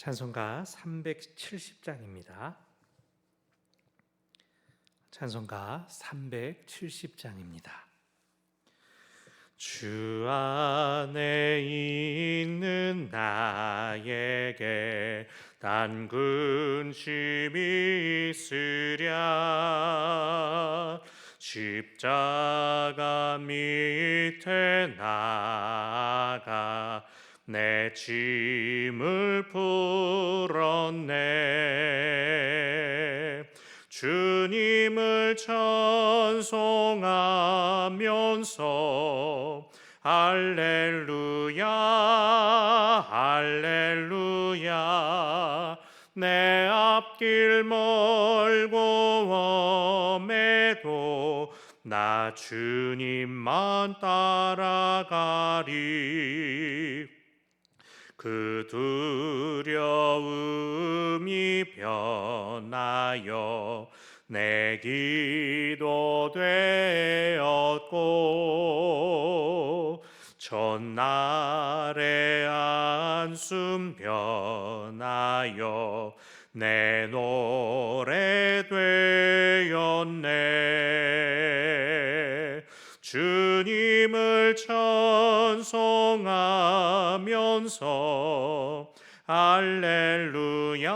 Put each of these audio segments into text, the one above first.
찬송가 370장입니다. 찬송가 370장입니다. 주 안에 있는 나에게 단 근심이 있으랴. 십자가 밑에 나아가 내 짐을 풀었네. 주님을 찬송하면서 할렐루야 할렐루야. 내 앞길 멀고 험해도 나 주님만 따라가리. 그 두려움이 변하여 내 기도 되었고, 전날의 한숨 변하여 내 노래 되었네. 주님을 찬송하면서 할렐루야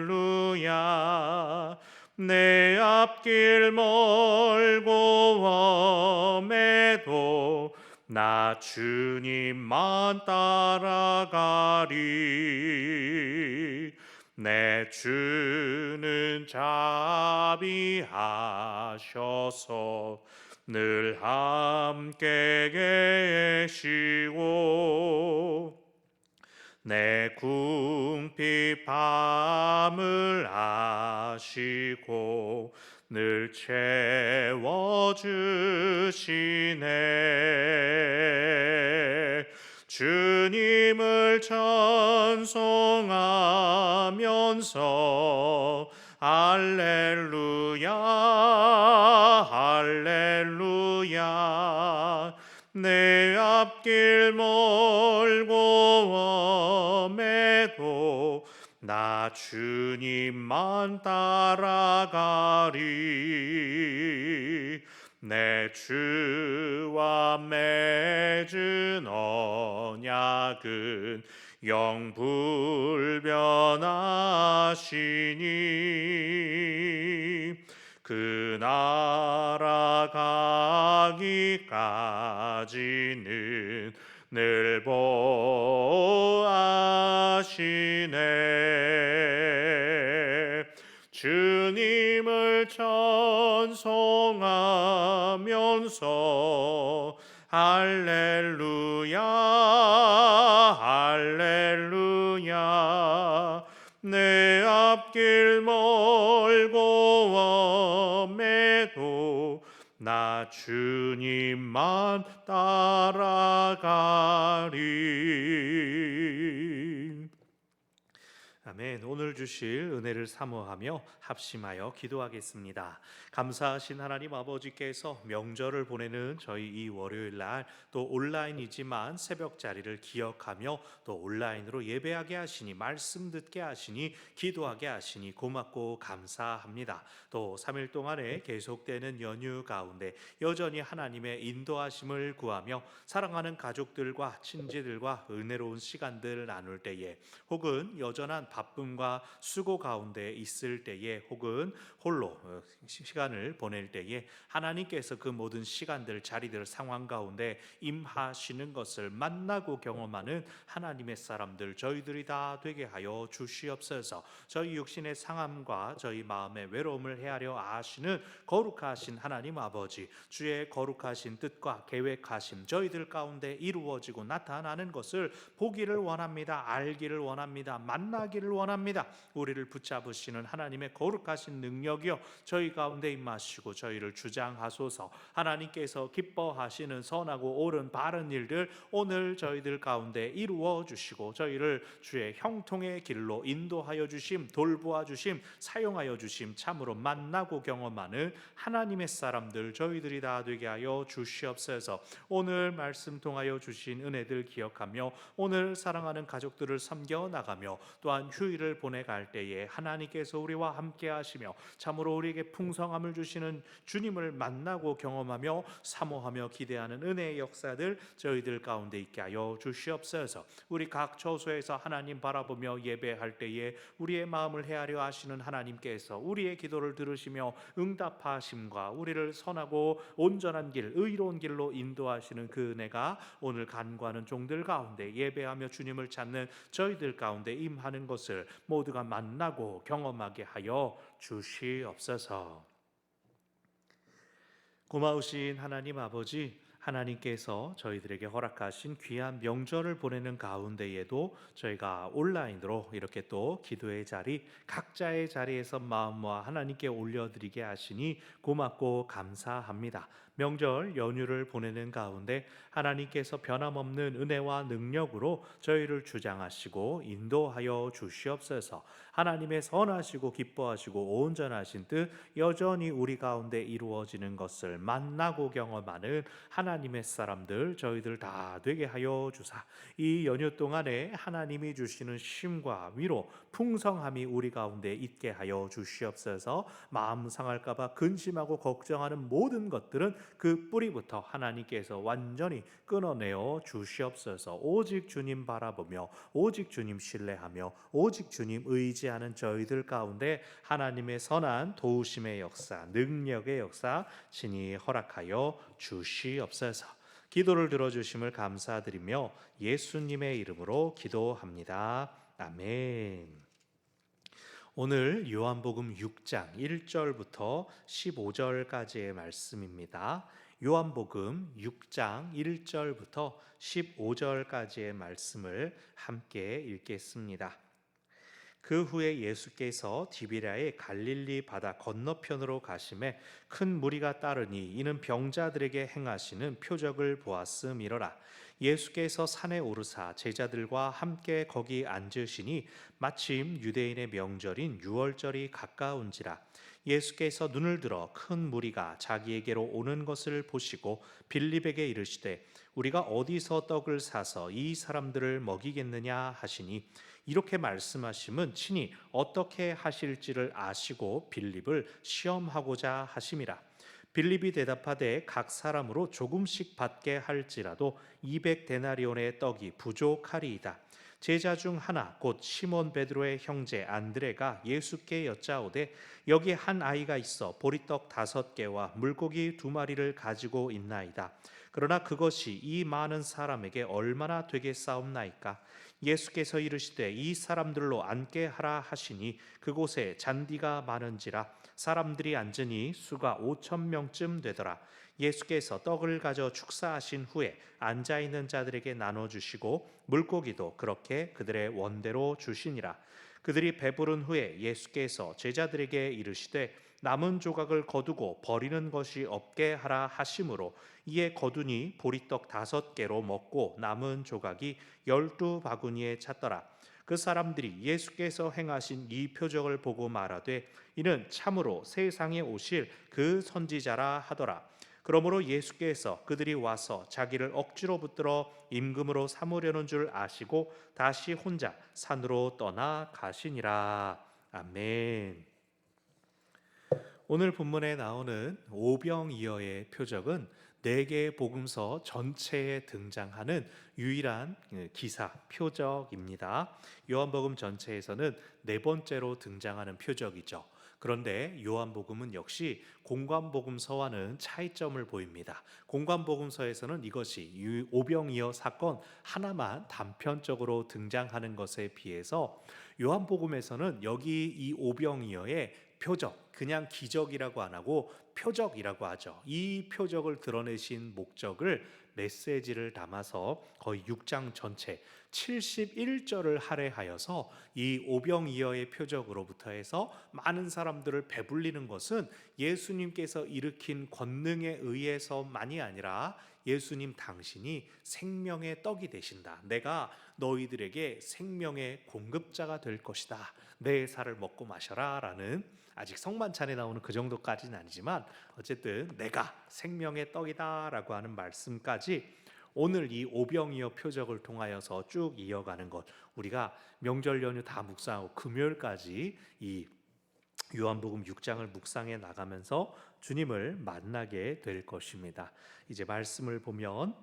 할렐루야. 내 앞길 멀고 험해도 나 주님만 따라가리. 내 주는 자비하셔서 늘 함께 계시고, 내 궁핍 밤을 아시고 늘 채워주시네. 주님을 찬송하면서 할렐루야 할렐루야. 내 앞길 멀고 험해도 나 주님만 따라가리. 내 주와 맺은 언약은 영불변하시니, 그 나라 가기까지는 늘 보아시네. 주님을 찬송하면서 할렐루야 할렐루야. 내 앞길 멀고 험해도 나 주님만 따라가리. 아멘. 오늘 주실 은혜를 사모하며 합심하여 기도하겠습니다. 감사하신 하나님 아버지께서 명절을 보내는 저희 이 월요일 날 또 온라인이지만 새벽 자리를 기억하며 또 온라인으로 예배하게 하시니, 말씀 듣게 하시니, 기도하게 하시니 고맙고 감사합니다. 또 3일 동안에 계속되는 연휴 가운데 여전히 하나님의 인도하심을 구하며 사랑하는 가족들과 친지들과 은혜로운 시간들 나눌 때에, 혹은 여전한 바쁨과 수고 가운데 있을 때에, 혹은 홀로 시간을 보낼 때에 하나님께서 그 모든 시간들, 자리들, 상황 가운데 임하시는 것을 만나고 경험하는 하나님의 사람들 저희들이 다 되게 하여 주시옵소서. 저희 육신의 상함과 저희 마음의 외로움을 헤아려 아시는 거룩하신 하나님 아버지, 주의 거룩하신 뜻과 계획하심 저희들 가운데 이루어지고 나타나는 것을 보기를 원합니다. 알기를 원합니다. 만나기를 원합니다. 아니라 우리를 붙잡으시는 하나님의 거룩하신 능력이요 저희 가운데 임하시고 저희를 주장하소서. 하나님께서 기뻐하시는 선하고 옳은 바른 일들 오늘 저희들 가운데 이루어 주시고 저희를 주의 형통의 길로 인도하여 주심, 돌보아 주심, 사용하여 주심, 참으로 만나고 경험하는 하나님의 사람들 저희들이 다 되게 하여 주시옵소서. 오늘 말씀 통하여 주신 은혜들 기억하며 오늘 사랑하는 가족들을 섬겨 나가며 또한 휴일을 보내갈 때에 하나님께서 우리와 함께 하시며 참으로 우리에게 풍성함을 주시는 주님을 만나고 경험하며 사모하며 기대하는 은혜의 역사들 저희들 가운데 있게 하여 주시옵소서. 우리 각 처소에서 하나님 바라보며 예배할 때에 우리의 마음을 헤아려 하시는 하나님께서 우리의 기도를 들으시며 응답하심과 우리를 선하고 온전한 길, 의로운 길로 인도하시는 그 은혜가 오늘 간구하는 종들 가운데 예배하며 주님을 찾는 저희들 가운데 임하는 것을 모두가 만나고 경험하게 하여 주시옵소서. 고마우신 하나님 아버지, 하나님께서 저희들에게 허락하신 귀한 명절을 보내는 가운데에도 저희가 온라인으로 이렇게 또 기도의 자리, 각자의 자리에서 마음 모아 하나님께 올려드리게 하시니 고맙고 감사합니다. 명절 연휴를 보내는 가운데 하나님께서 변함없는 은혜와 능력으로 저희를 주장하시고 인도하여 주시옵소서. 하나님의 선하시고 기뻐하시고 온전하신 뜻 여전히 우리 가운데 이루어지는 것을 만나고 경험하는 하나님의 사람들 저희들 다 되게 하여 주사. 이 연휴 동안에 하나님이 주시는 쉼과 위로 풍성함이 우리 가운데 있게 하여 주시옵소서. 마음 상할까 봐 근심하고 걱정하는 모든 것들은 그 뿌리부터 하나님께서 완전히 끊어내어 주시옵소서. 오직 주님 바라보며 오직 주님 신뢰하며 오직 주님 의지하는 저희들 가운데 하나님의 선한 도우심의 역사, 능력의 역사 친히 허락하여 주시옵소서. 기도를 들어주심을 감사드리며 예수님의 이름으로 기도합니다. 아멘. 오늘 요한복음 6장 1절부터 15절까지의 말씀입니다. 요한복음 6장 1절부터 15절까지의 말씀을 함께 읽겠습니다. 그 후에 예수께서 디비랴의 갈릴리 바다 건너편으로 가심에 큰 무리가 따르니 이는 병자들에게 행하시는 표적을 보았음이로라. 예수께서 산에 오르사 제자들과 함께 거기 앉으시니 마침 유대인의 명절인 유월절이 가까운지라. 예수께서 눈을 들어 큰 무리가 자기에게로 오는 것을 보시고 빌립에게 이르시되 우리가 어디서 떡을 사서 이 사람들을 먹이겠느냐 하시니 이렇게 말씀하심은 친히 어떻게 하실지를 아시고 빌립을 시험하고자 하심이라. 빌립이 대답하되 각 사람으로 조금씩 받게 할지라도 200데나리온의 떡이 부족하리이다. 제자 중 하나 곧 시몬 베드로의 형제 안드레가 예수께 여짜오되 여기 한 아이가 있어 보리떡 5개와 물고기 2마리를 가지고 있나이다. 그러나 그것이 이 많은 사람에게 얼마나 되겠사옵나이까. 예수께서 이르시되 이 사람들로 앉게 하라 하시니 그곳에 잔디가 많은지라 사람들이 앉으니 수가 5,000명쯤 되더라. 예수께서 떡을 가져 축사하신 후에 앉아있는 자들에게 나눠주시고 물고기도 그렇게 그들의 원대로 주시니라. 그들이 배부른 후에 예수께서 제자들에게 이르시되 남은 조각을 거두고 버리는 것이 없게 하라 하심으로 이에 거두니 보리떡 5개로 먹고 남은 조각이 12바구니에 찼더라. 그 사람들이 예수께서 행하신 이 표적을 보고 말하되 이는 참으로 세상에 오실 그 선지자라 하더라. 그러므로 예수께서 그들이 와서 자기를 억지로 붙들어 임금으로 삼으려는 줄 아시고 다시 혼자 산으로 떠나 가시니라. 아멘. 오늘 본문에 나오는 오병이어의 표적은 4개의 복음서 전체에 등장하는 유일한 기사 표적입니다. 요한복음 전체에서는 4번째로 등장하는 표적이죠. 그런데 요한복음은 역시 공관복음서와는 차이점을 보입니다. 공관복음서에서는 이것이 오병이어 사건 하나만 단편적으로 등장하는 것에 비해서 요한복음에서는 여기 이 오병이어의 표적, 그냥 기적이라고 안 하고 표적이라고 하죠. 이 표적을 드러내신 목적을 메시지를 담아서 거의 6장 전체 71절을 할애하여서 이 오병이어의 표적으로부터 해서 많은 사람들을 배불리는 것은 예수님께서 일으킨 권능에 의해서만이 아니라 예수님 당신이 생명의 떡이 되신다. 내가 너희들에게 생명의 공급자가 될 것이다. 내 살을 먹고 마셔라 라는, 아직 성만찬에 나오는 그 정도까지는 아니지만 어쨌든 내가 생명의 떡이다 라고 하는 말씀까지 오늘 이 오병이어 표적을 통하여서 쭉 이어가는 것, 우리가 명절 연휴 다 묵상하고 금요일까지 이 요한복음 6장을 묵상해 나가면서 주님을 만나게 될 것입니다. 이제 말씀을 보면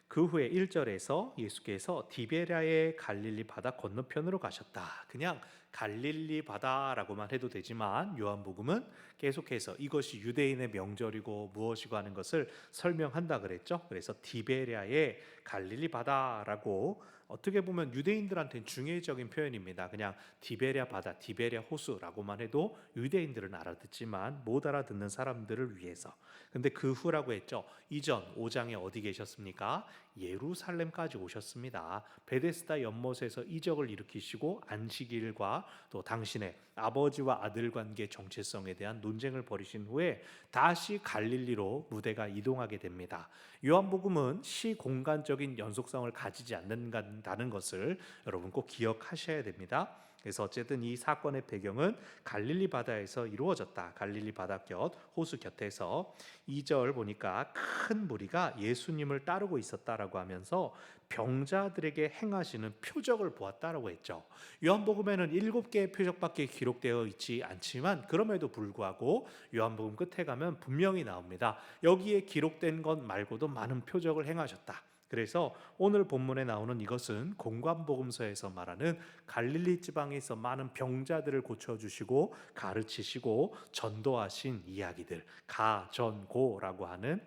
그 후에 1절에서 예수께서 디베랴의 갈릴리 바다 건너편으로 가셨다. 그냥 갈릴리 바다라고만 해도 되지만 요한복음은 계속해서 이것이 유대인의 명절이고 무엇이고 하는 것을 설명한다 그랬죠. 그래서 디베랴의 갈릴리 바다라고, 어떻게 보면 유대인들한테는 중의적인 표현입니다. 그냥 디베랴 바다, 디베랴 호수라고만 해도 유대인들은 알아듣지만 못 알아듣는 사람들을 위해서. 근데 그 후라고 했죠. 이전 5장에 어디 계셨습니까? 예루살렘까지 오셨습니다. 베데스다 연못에서 이적을 일으키시고 안식일과 또 당신의 아버지와 아들 관계 정체성에 대한 논쟁을 벌이신 후에 다시 갈릴리로 무대가 이동하게 됩니다. 요한복음은 시공간적인 연속성을 가지지 않는다는 것을 여러분 꼭 기억하셔야 됩니다. 그래서 어쨌든 이 사건의 배경은 갈릴리 바다에서 이루어졌다. 갈릴리 바다 곁 호수 곁에서 2절 보니까 큰 무리가 예수님을 따르고 있었다라고 하면서 병자들에게 행하시는 표적을 보았다라고 했죠. 요한복음에는 7개의 표적밖에 기록되어 있지 않지만 그럼에도 불구하고 요한복음 끝에 가면 분명히 나옵니다. 여기에 기록된 것 말고도 많은 표적을 행하셨다. 그래서 오늘 본문에 나오는 이것은 공관복음서에서 말하는 갈릴리 지방에서 많은 병자들을 고쳐주시고 가르치시고 전도하신 이야기들, 가전고라고 하는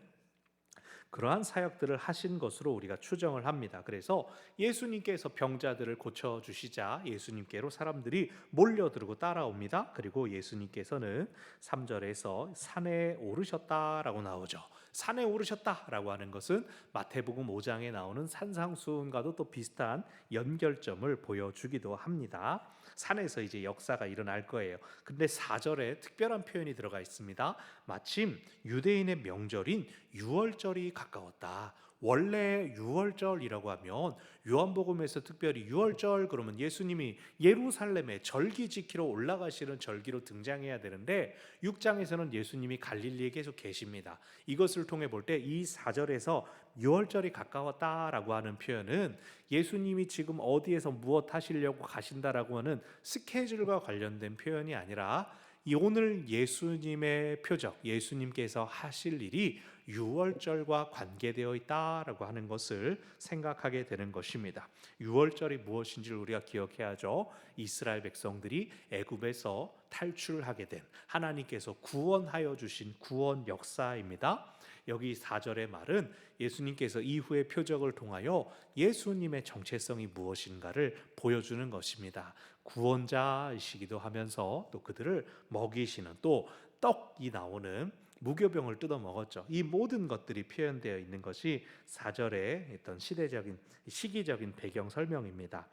그러한 사역들을 하신 것으로 우리가 추정을 합니다. 그래서 예수님께서 병자들을 고쳐주시자 예수님께로 사람들이 몰려들고 따라옵니다. 그리고 예수님께서는 3절에서 산에 오르셨다라고 나오죠. 산에 오르셨다라고 하는 것은 마태복음 5장에 나오는 산상수훈과도 또 비슷한 연결점을 보여주기도 합니다. 산에서 이제 역사가 일어날 거예요. 근데 4절에 특별한 표현이 들어가 있습니다. 마침 유대인의 명절인 유월절이 가까웠다. 원래 유월절이라고 하면 요한복음에서 특별히 유월절 그러면 예수님이 예루살렘에 절기 지키러 올라가시는 절기로 등장해야 되는데 6장에서는 예수님이 갈릴리에 계속 계십니다. 이것을 통해 볼 때 이 4절에서 유월절이 가까웠다라고 하는 표현은 예수님이 지금 어디에서 무엇 하시려고 가신다라고 하는 스케줄과 관련된 표현이 아니라 이 오늘 예수님의 표적, 예수님께서 하실 일이 유월절과 관계되어 있다라고 하는 것을 생각하게 되는 것입니다. 유월절이 무엇인지를 우리가 기억해야죠. 이스라엘 백성들이 애굽에서 탈출하게 된 하나님께서 구원하여 주신 구원 역사입니다. 여기 4절의 말은 예수님께서 이후의 표적을 통하여 예수님의 정체성이 무엇인가를 보여주는 것입니다. 구원자이시기도 하면서 또 그들을 먹이시는, 또 떡이 나오는 무교병을 뜯어 먹었죠. 이 모든 것들이 표현되어 있는 것이 4절의 어떤 시기적인 배경 설명입니다.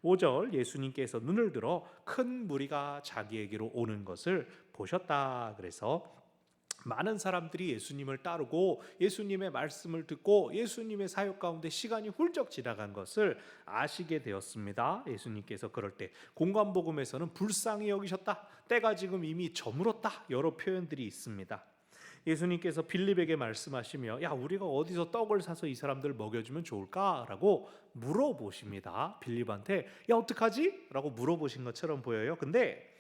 5절 예수님께서 눈을 들어 큰 무리가 자기에게로 오는 것을 보셨다. 그래서 많은 사람들이 예수님을 따르고 예수님의 말씀을 듣고 예수님의 사역 가운데 시간이 훌쩍 지나간 것을 아시게 되었습니다. 예수님께서 그럴 때 공관복음에서는 불쌍히 여기셨다, 때가 지금 이미 저물었다, 여러 표현들이 있습니다. 예수님께서 빌립에게 말씀하시며 야, 우리가 어디서 떡을 사서 이 사람들 먹여주면 좋을까? 라고 물어보십니다. 빌립한테 야, 어떡하지? 라고 물어보신 것처럼 보여요. 근데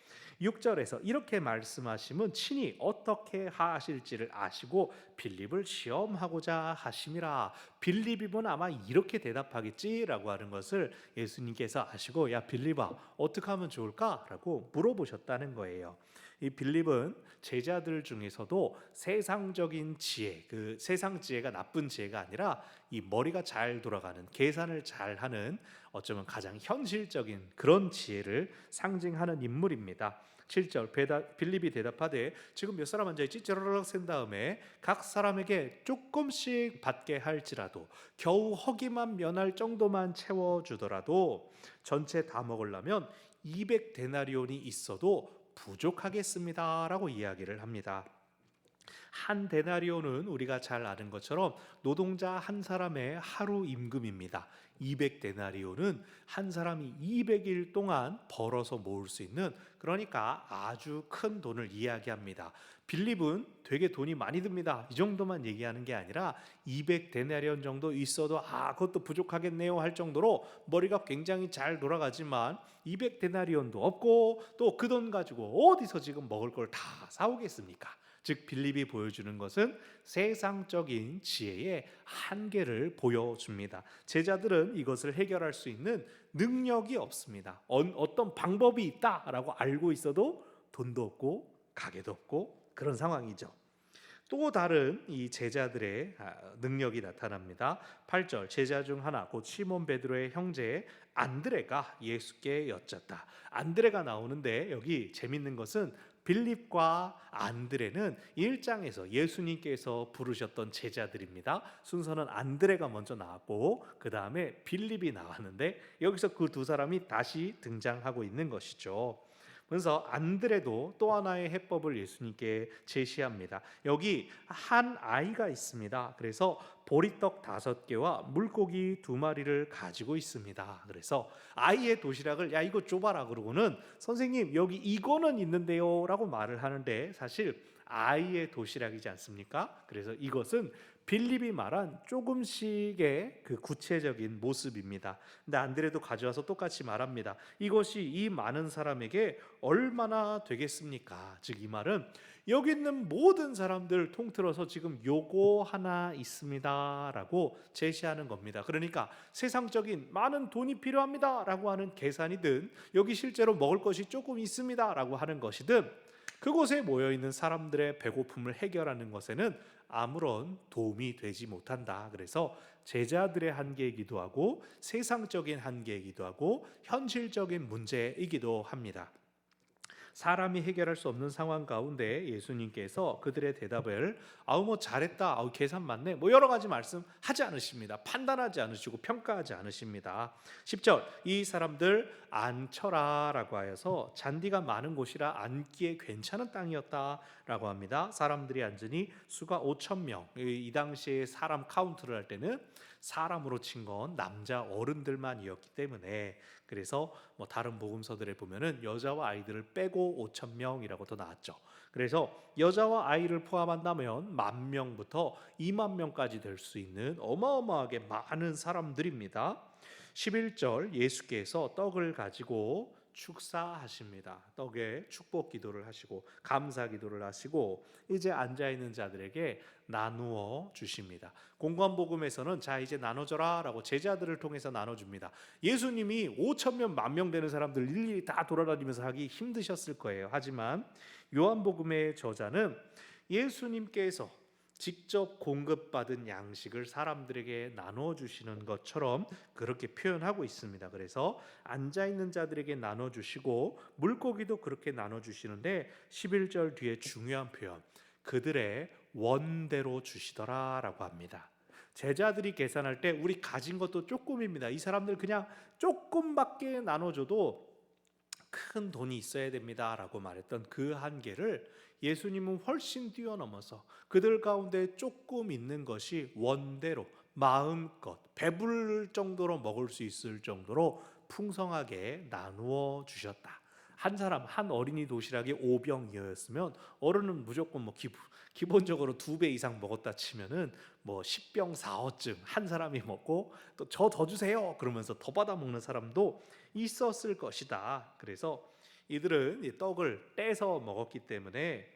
6절에서 이렇게 말씀하시면 친히 어떻게 하실지를 아시고 빌립을 시험하고자 하심이라. 빌립이면 아마 이렇게 대답하겠지라고 하는 것을 예수님께서 아시고 야, 빌립아, 어떻게 하면 좋을까? 라고 물어보셨다는 거예요. 이 빌립은 제자들 중에서도 세상적인 지혜, 그 세상 지혜가 나쁜 지혜가 아니라 이 머리가 잘 돌아가는, 계산을 잘하는, 어쩌면 가장 현실적인 그런 지혜를 상징하는 인물입니다. 7절 빌립이 대답하되 지금 몇 사람 앉아있지? 쩌르륵 센 다음에 각 사람에게 조금씩 받게 할지라도 겨우 허기만 면할 정도만 채워주더라도 전체 다 먹으려면 200데나리온이 있어도 부족하겠습니다 라고 이야기를 합니다. 한 데나리온은 우리가 잘 아는 것처럼 노동자 한 사람의 하루 임금입니다. 200데나리온은 한 사람이 200일 동안 벌어서 모을 수 있는, 그러니까 아주 큰 돈을 이야기합니다. 빌립은 되게 돈이 많이 듭니다. 이 정도만 얘기하는 게 아니라 200데나리온 정도 있어도 그것도 부족하겠네요 할 정도로 머리가 굉장히 잘 돌아가지만 200데나리온도 없고 또 그 돈 가지고 어디서 지금 먹을 걸 다 사오겠습니까? 즉 빌립이 보여주는 것은 세상적인 지혜의 한계를 보여줍니다. 제자들은 이것을 해결할 수 있는 능력이 없습니다. 어떤 방법이 있다라고 알고 있어도 돈도 없고 가게도 없고 그런 상황이죠. 또 다른 이 제자들의 능력이 나타납니다. 8절 제자 중 하나 곧 시몬 베드로의 형제 안드레가 예수께 여쭙다. 안드레가 나오는데 여기 재밌는 것은 빌립과 안드레는 1장에서 예수님께서 부르셨던 제자들입니다. 순서는 안드레가 먼저 나왔고 그 다음에 빌립이 나왔는데 여기서 그 두 사람이 다시 등장하고 있는 것이죠. 그래서 안드레도 또 하나의 해법을 예수님께 제시합니다. 여기 한 아이가 있습니다. 그래서 보리떡 5개와 물고기 2마리를 가지고 있습니다. 그래서 아이의 도시락을 야 이거 줘봐라 그러고는 선생님 여기 이거는 있는데요 라고 말을 하는데 사실 아이의 도시락이지 않습니까? 그래서 이것은 빌립이 말한 조금씩의 그 구체적인 모습입니다. 근데 안드레도 가져와서 똑같이 말합니다. 이것이 이 많은 사람에게 얼마나 되겠습니까? 즉 이 말은 여기 있는 모든 사람들 통틀어서 지금 요거 하나 있습니다 라고 제시하는 겁니다. 그러니까 세상적인 많은 돈이 필요합니다 라고 하는 계산이든 여기 실제로 먹을 것이 조금 있습니다 라고 하는 것이든 그곳에 모여있는 사람들의 배고픔을 해결하는 것에는 아무런 도움이 되지 못한다. 그래서 제자들의 한계이기도 하고 세상적인 한계이기도 하고 현실적인 문제이기도 합니다. 사람이 해결할 수 없는 상황 가운데 예수님께서 그들의 대답을 뭐 잘했다, 계산 맞네, 여러 가지 말씀하지 않으십니다. 판단하지 않으시고 평가하지 않으십니다. 10절 이 사람들 앉혀라 라고 하여서 잔디가 많은 곳이라 앉기에 괜찮은 땅이었다라고 합니다. 사람들이 앉으니 수가 5,000명. 이 당시에 사람 카운트를 할 때는 사람으로 친 건 남자 어른들만이었기 때문에 그래서 다른 복음서들에 보면은 여자와 아이들을 빼고 5,000명이라고 더 나왔죠. 그래서 여자와 아이를 포함한다면 10,000명부터 20,000명까지 될 수 있는 어마어마하게 많은 사람들입니다. 11절 예수께서 떡을 가지고 축사하십니다. 떡에 축복 기도를 하시고 감사 기도를 하시고 이제 앉아 있는 자들에게 나누어 주십니다. 공관 복음에서는 자 이제 나눠줘라라고 제자들을 통해서 나눠줍니다. 예수님이 5,000명, 10,000명 되는 사람들 일일이 다 돌아다니면서 하기 힘드셨을 거예요. 하지만 요한복음의 저자는 예수님께서 직접 공급받은 양식을 사람들에게 나눠 주시는 것처럼 그렇게 표현하고 있습니다. 그래서 앉아 있는 자들에게 나눠 주시고 물고기도 그렇게 나눠 주시는데 11절 뒤에 중요한 표현 그들의 원대로 주시더라라고 합니다. 제자들이 계산할 때 우리 가진 것도 조금입니다. 이 사람들 그냥 조금밖에 나눠줘도 큰 돈이 있어야 됩니다라고 말했던 그 한계를 예수님은 훨씬 뛰어넘어서 그들 가운데 조금 있는 것이 원대로 마음껏 배부를 정도로 먹을 수 있을 정도로 풍성하게 나누어 주셨다. 한 사람 한 어린이 도시락이 5병이었으면 어른은 무조건 기본적으로 2배 이상 먹었다 치면은 10병 4호쯤 한 사람이 먹고 또 저 더 주세요 그러면서 더 받아 먹는 사람도 있었을 것이다. 그래서 이들은 이 떡을 떼서 먹었기 때문에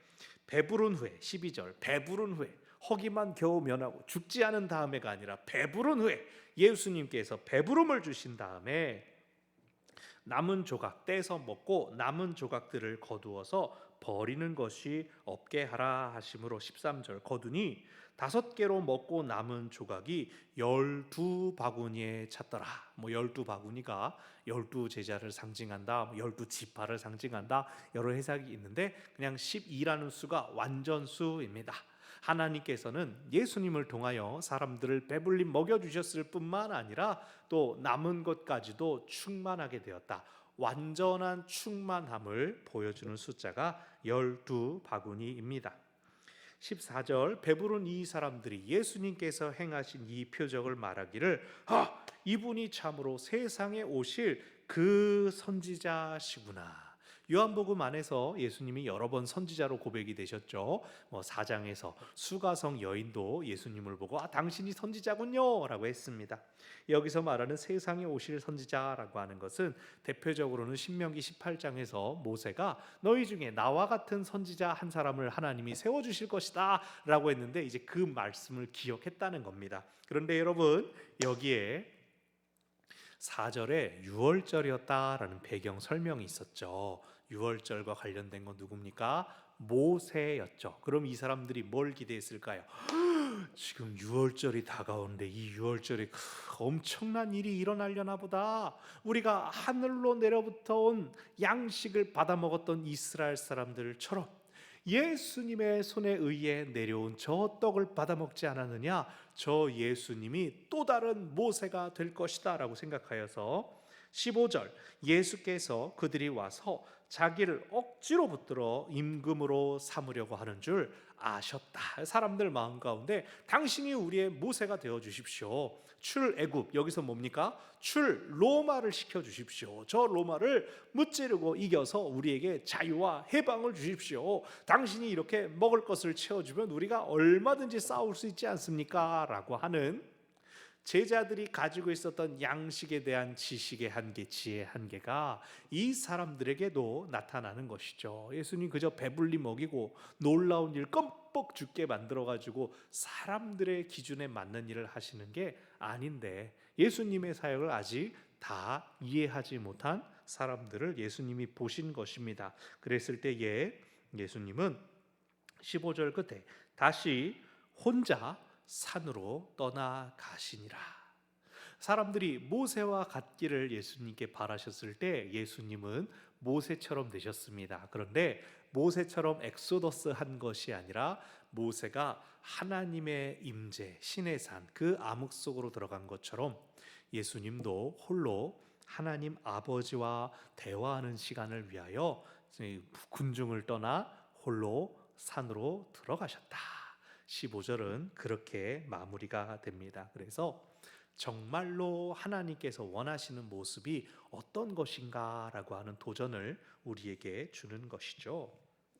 배부른 후에 12절 배부른 후에 허기만 겨우 면하고 죽지 않은 다음에가 아니라 배부른 후에 예수님께서 배부름을 주신 다음에 남은 조각 떼서 먹고 남은 조각들을 거두어서 버리는 것이 없게 하라 하심으로 13절 거두니 5개로 먹고 남은 조각이 12바구니에 찼더라. 12바구니가 12제자를 상징한다, 12지파를 상징한다, 여러 해석이 있는데 그냥 12라는 수가 완전수입니다. 하나님께서는 예수님을 통하여 사람들을 배불리 먹여주셨을 뿐만 아니라 또 남은 것까지도 충만하게 되었다. 완전한 충만함을 보여주는 숫자가 12바구니입니다. 14절 배부른 이 사람들이 예수님께서 행하신 이 표적을 말하기를 이분이 참으로 세상에 오실 그 선지자시구나. 요한복음 안에서 예수님이 여러 번 선지자로 고백이 되셨죠. 4장에서 수가성 여인도 예수님을 보고 당신이 선지자군요 라고 했습니다. 여기서 말하는 세상에 오실 선지자라고 하는 것은 대표적으로는 신명기 18장에서 모세가 너희 중에 나와 같은 선지자 한 사람을 하나님이 세워주실 것이다 라고 했는데 이제 그 말씀을 기억했다는 겁니다. 그런데 여러분 여기에 4절에 유월절이었다라는 배경 설명이 있었죠. 유월절과 관련된 건 누굽니까? 모세였죠. 그럼 이 사람들이 뭘 기대했을까요? 지금 유월절이 다가오는데 이 유월절에 엄청난 일이 일어나려나 보다. 우리가 하늘로 내려부터 온 양식을 받아 먹었던 이스라엘 사람들처럼 예수님의 손에 의해 내려온 저 떡을 받아 먹지 않았느냐? 저 예수님이 또 다른 모세가 될 것이다 라고 생각하여서 15절 예수께서 그들이 와서 자기를 억지로 붙들어 임금으로 삼으려고 하는 줄 아셨다. 사람들 마음 가운데 당신이 우리의 모세가 되어 주십시오. 출애굽 여기서 뭡니까? 출로마를 시켜 주십시오. 저 로마를 무찌르고 이겨서 우리에게 자유와 해방을 주십시오. 당신이 이렇게 먹을 것을 채워주면 우리가 얼마든지 싸울 수 있지 않습니까? 라고 하는 제자들이 가지고 있었던 양식에 대한 지식의 한계, 지혜의 한계가 이 사람들에게도 나타나는 것이죠. 예수님 그저 배불리 먹이고 놀라운 일 껌뻑 죽게 만들어가지고 사람들의 기준에 맞는 일을 하시는 게 아닌데 예수님의 사역을 아직 다 이해하지 못한 사람들을 예수님이 보신 것입니다. 그랬을 때에 예수님은 15절 끝에 다시 혼자 산으로 떠나가시니라. 사람들이 모세와 같기를 예수님께 바라셨을 때 예수님은 모세처럼 되셨습니다. 그런데 모세처럼 엑소더스 한 것이 아니라 모세가 하나님의 임재, 신의 산, 그 암흑 속으로 들어간 것처럼 예수님도 홀로 하나님 아버지와 대화하는 시간을 위하여 군중을 떠나 홀로 산으로 들어가셨다. 15절은 그렇게 마무리가 됩니다. 그래서 정말로 하나님께서 원하시는 모습이 어떤 것인가 라고 하는 도전을 우리에게 주는 것이죠.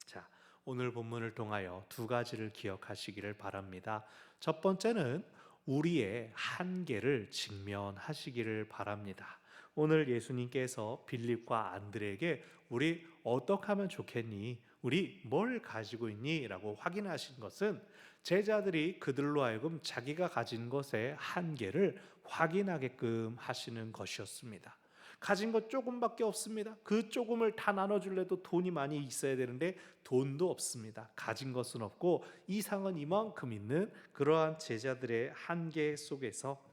자, 오늘 본문을 통하여 2가지를 기억하시기를 바랍니다. 첫 번째는 우리의 한계를 직면하시기를 바랍니다. 오늘 예수님께서 빌립과 안드레에게 우리 어떻게 하면 좋겠니? 우리 뭘 가지고 있니? 라고 확인하신 것은 제자들이 그들로 하여금 자기가 가진 것의 한계를 확인하게끔 하시는 것이었습니다. 가진 것 조금밖에 없습니다. 그 조금을 다 나눠줄래도 돈이 많이 있어야 되는데 돈도 없습니다. 가진 것은 없고 이상은 이만큼 있는 그러한 제자들의 한계 속에서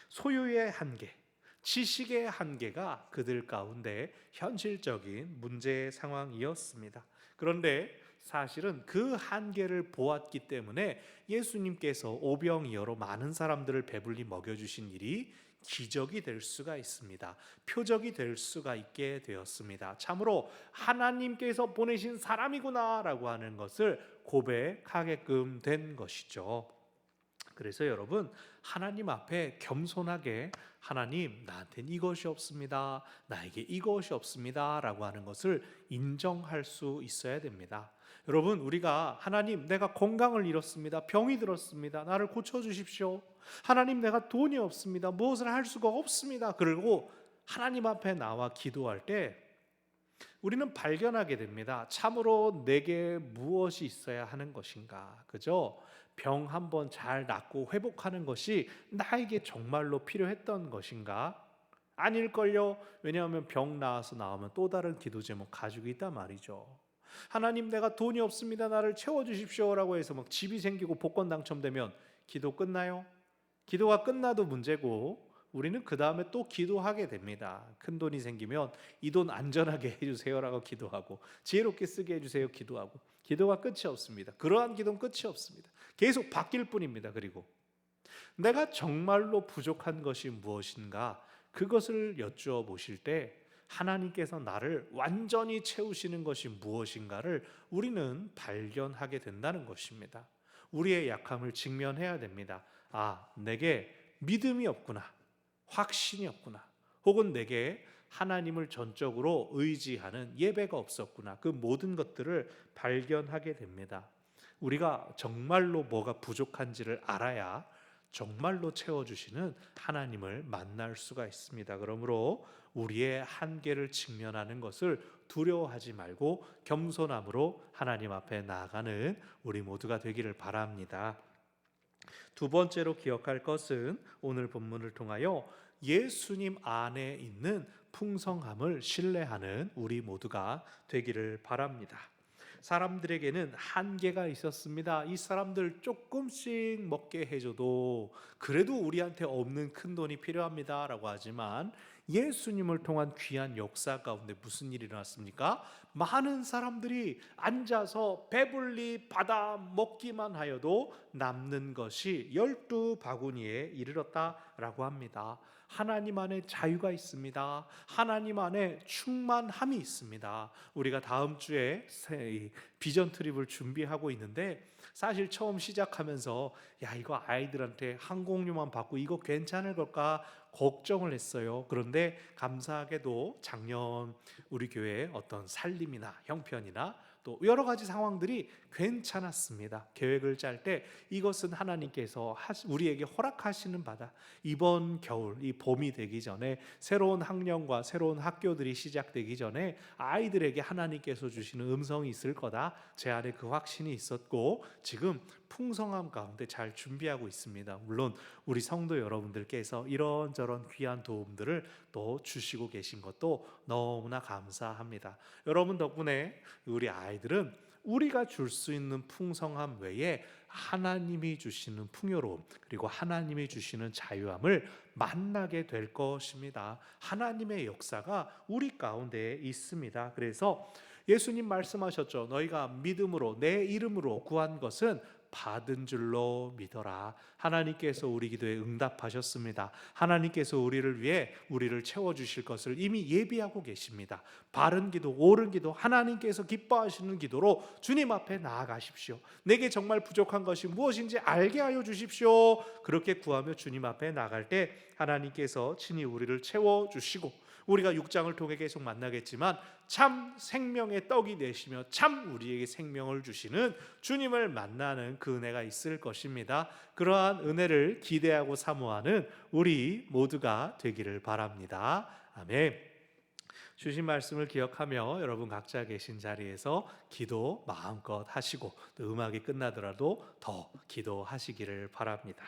소유의 한계, 지식의 한계가 그들 가운데 현실적인 문제 상황이었습니다. 그런데 사실은 그 한계를 보았기 때문에 예수님께서 오병이어로 많은 사람들을 배불리 먹여주신 일이 기적이 될 수가 있습니다. 표적이 될 수가 있게 되었습니다. 참으로 하나님께서 보내신 사람이구나 라고 하는 것을 고백하게끔 된 것이죠. 그래서 여러분 하나님 앞에 겸손하게 하나님 나한테는 이것이 없습니다, 나에게 이것이 없습니다 라고 하는 것을 인정할 수 있어야 됩니다. 여러분 우리가 하나님 내가 건강을 잃었습니다, 병이 들었습니다, 나를 고쳐주십시오. 하나님 내가 돈이 없습니다, 무엇을 할 수가 없습니다. 그리고 하나님 앞에 나와 기도할 때 우리는 발견하게 됩니다. 참으로 내게 무엇이 있어야 하는 것인가. 그죠? 병 한번 잘 낫고 회복하는 것이 나에게 정말로 필요했던 것인가? 아닐걸요. 왜냐하면 병 나아서 나오면 또 다른 기도 제목 가지고 있단 말이죠. 하나님 내가 돈이 없습니다. 나를 채워주십시오라고 해서 막 집이 생기고 복권 당첨되면 기도 끝나요? 기도가 끝나도 문제고 우리는 그 다음에 또 기도하게 됩니다. 큰 돈이 생기면 이 돈 안전하게 해주세요라고 기도하고 지혜롭게 쓰게 해주세요 기도하고 기도가 끝이 없습니다. 그러한 기도는 끝이 없습니다. 계속 바뀔 뿐입니다. 그리고 내가 정말로 부족한 것이 무엇인가 그것을 여쭈어 보실 때 하나님께서 나를 완전히 채우시는 것이 무엇인가를 우리는 발견하게 된다는 것입니다. 우리의 약함을 직면해야 됩니다. 아, 내게 믿음이 없구나. 확신이 없구나. 혹은 내게 하나님을 전적으로 의지하는 예배가 없었구나. 그 모든 것들을 발견하게 됩니다. 우리가 정말로 뭐가 부족한지를 알아야 정말로 채워주시는 하나님을 만날 수가 있습니다. 그러므로 우리의 한계를 직면하는 것을 두려워하지 말고 겸손함으로 하나님 앞에 나아가는 우리 모두가 되기를 바랍니다. 두 번째로 기억할 것은 오늘 본문을 통하여 예수님 안에 있는 풍성함을 신뢰하는 우리 모두가 되기를 바랍니다. 사람들에게는 한계가 있었습니다. 이 사람들 조금씩 먹게 해줘도 그래도 우리한테 없는 큰 돈이 필요합니다 라고 하지만 예수님을 통한 귀한 역사 가운데 무슨 일이 일어났습니까? 많은 사람들이 앉아서 배불리 받아 먹기만 하여도 남는 것이 12바구니에 이르렀다라고 합니다. 하나님 안에 자유가 있습니다. 하나님 안에 충만함이 있습니다. 우리가 다음 주에 비전 트립을 준비하고 있는데 사실 처음 시작하면서 야 이거 아이들한테 항공료만 받고 이거 괜찮을 걸까 걱정을 했어요. 그런데 감사하게도 작년 우리 교회의 어떤 살림이나 형편이나 또 여러 가지 상황들이 괜찮았습니다. 계획을 짤 때 이것은 하나님께서 우리에게 허락하시는 바다. 이번 겨울, 이 봄이 되기 전에 새로운 학년과 새로운 학교들이 시작되기 전에 아이들에게 하나님께서 주시는 음성이 있을 거다. 제 안에 그 확신이 있었고 지금 풍성함 가운데 잘 준비하고 있습니다. 물론 우리 성도 여러분들께서 이런저런 귀한 도움들을 또 주시고 계신 것도 너무나 감사합니다. 여러분 덕분에 우리 아이들은 우리가 줄 수 있는 풍성함 외에 하나님이 주시는 풍요로움 그리고 하나님이 주시는 자유함을 만나게 될 것입니다. 하나님의 역사가 우리 가운데 있습니다. 그래서 예수님 말씀하셨죠. 너희가 믿음으로 내 이름으로 구한 것은 받은 줄로 믿어라. 하나님께서 우리 기도에 응답하셨습니다. 하나님께서 우리를 위해 우리를 채워주실 것을 이미 예비하고 계십니다. 바른 기도, 옳은 기도, 하나님께서 기뻐하시는 기도로 주님 앞에 나아가십시오. 내게 정말 부족한 것이 무엇인지 알게 하여 주십시오. 그렇게 구하며 주님 앞에 나갈 때 하나님께서 친히 우리를 채워주시고 우리가 6장을 통해 계속 만나겠지만 참 생명의 떡이 되시며 참 우리에게 생명을 주시는 주님을 만나는 그 은혜가 있을 것입니다. 그러한 은혜를 기대하고 사모하는 우리 모두가 되기를 바랍니다. 아멘. 주신 말씀을 기억하며 여러분 각자 계신 자리에서 기도 마음껏 하시고 또 음악이 끝나더라도 더 기도하시기를 바랍니다.